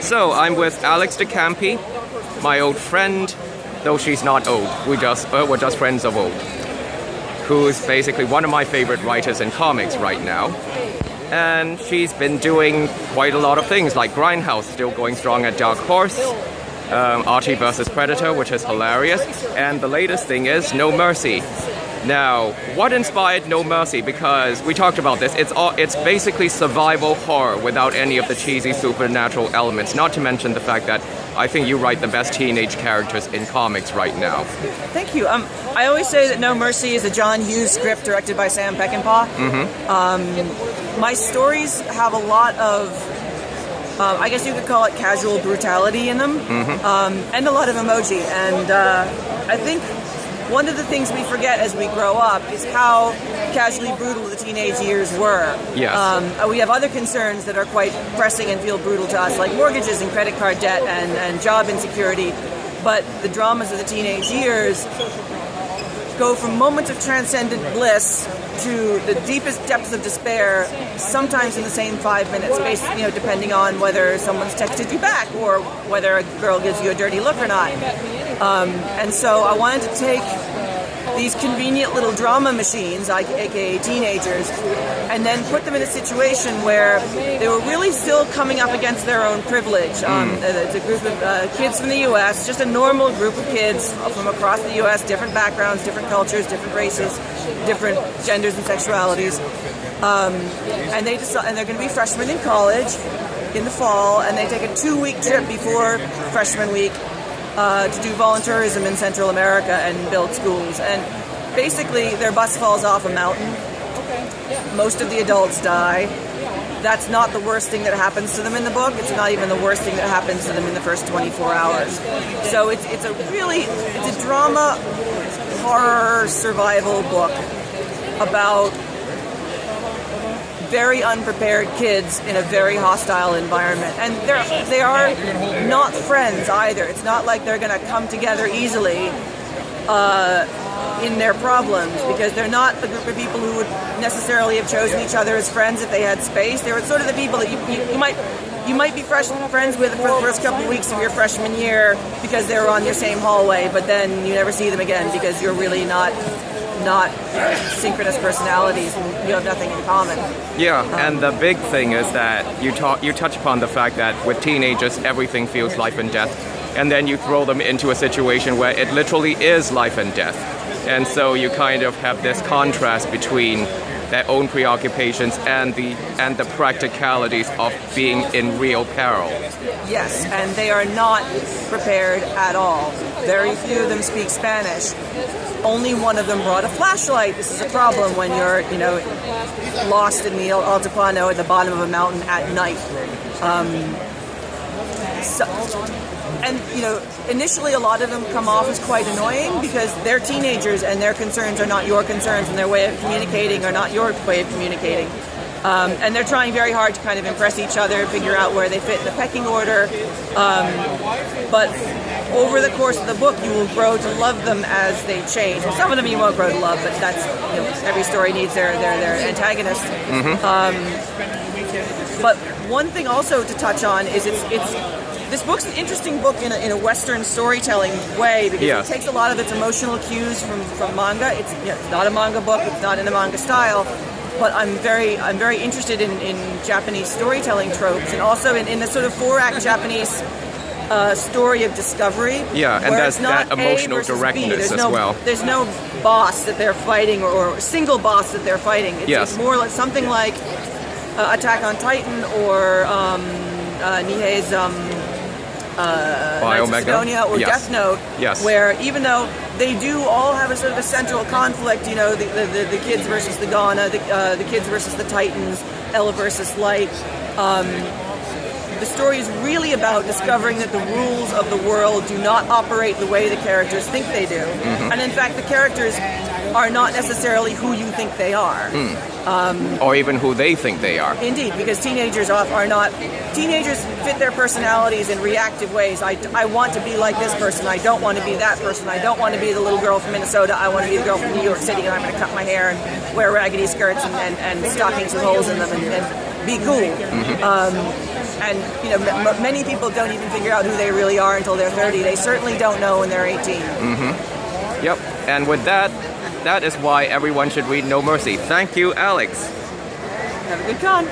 So I'm with Alex de Campi, my old friend, though she's not old. We're just friends of old. Who's basically one of my favorite writers in comics right now. And she's been doing quite a lot of things, like Grindhouse, still going strong at Dark Horse, Archie vs. Predator, which is hilarious, and the latest thing is No Mercy. Now, what inspired No Mercy? Because we talked about this, it's basically survival horror without any of the cheesy supernatural elements, not to mention the fact that I think you write the best teenage characters in comics right now. Thank you. I always say that No Mercy is a John Hughes script directed by Sam Peckinpah. My stories have a lot of, I guess you could call it casual brutality in them, and a lot of emoji. And I think one of the things we forget as we grow up is how casually brutal the teenage years were. Yes. We have other concerns that are quite pressing and feel brutal to us, like mortgages and credit card debt and job insecurity. But the dramas of the teenage years go from moments of transcendent bliss to the deepest depths of despair, sometimes in the same 5 minutes, depending on whether someone's texted you back or whether a girl gives you a dirty look or not. And so I wanted to take these convenient little drama machines, aka teenagers, and then put them in a situation where they were really still coming up against their own privilege. It's a group of kids from the U.S., just a normal group of kids from across the U.S., different backgrounds, different cultures, different races, different genders and sexualities. And they're going to be freshmen in college in the fall, and they take a 2-week trip before freshman week to do volunteerism in Central America and build schools. And basically, their bus falls off a mountain. Most of the adults die. That's not the worst thing that happens to them in the book. It's not even the worst thing that happens to them in the first 24 hours. So it's a drama, horror, survival book about very unprepared kids in a very hostile environment. And they are not friends either. It's not like they're going to come together easily in their problems, because they're not a group of people who would necessarily have chosen each other as friends if they had space. They were sort of the people that you might be friends with for the first couple of weeks of your freshman year because they were on your same hallway, but then you never see them again because you're really not synchronous personalities and you have nothing in common. Yeah, and the big thing is that you touch upon the fact that with teenagers everything feels life and death, and then you throw them into a situation where it literally is life and death. And so you kind of have this contrast between their own preoccupations and the practicalities of being in real peril. Yes, and they are not prepared at all. Very few of them speak Spanish. Only one of them brought a flashlight. This is a problem when you're, lost in the Altiplano at the bottom of a mountain at night. Initially a lot of them come off as quite annoying because they're teenagers and their concerns are not your concerns and their way of communicating are not your way of communicating. And they're trying very hard to kind of impress each other, figure out where they fit in the pecking order. But over the course of the book, you will grow to love them as they change. And some of them you won't grow to love, but that's every story needs their antagonist. But one thing also to touch on is this book's an interesting book in a Western storytelling way because it takes a lot of its emotional cues from manga. It's not a manga book. It's not in a manga style. But I'm very interested in Japanese storytelling tropes and also in the sort of 4-act Japanese story of discovery. Yeah, and that's that emotional directness as well. There's no boss that they're fighting or single boss that they're fighting. It's more like something like Attack on Titan or Nihei's Macedonia or Death Note, where even though they do all have a sort of a central conflict, the kids versus the Ghana, the kids versus the Titans, Ella versus Light. The story is really about discovering that the rules of the world do not operate the way the characters think they do. And in fact, the characters are not necessarily who you think they are. Or even who they think they are. Indeed, because teenagers are not... Teenagers fit their personalities in reactive ways. I want to be like this person. I don't want to be that person. I don't want to be the little girl from Minnesota. I want to be the girl from New York City, and I'm going to cut my hair and wear raggedy skirts and stockings with holes in them and be cool. And many people don't even figure out who they really are until they're 30. They certainly don't know when they're 18. Yep. And with that, that is why everyone should read No Mercy. Thank you, Alex. Have a good con.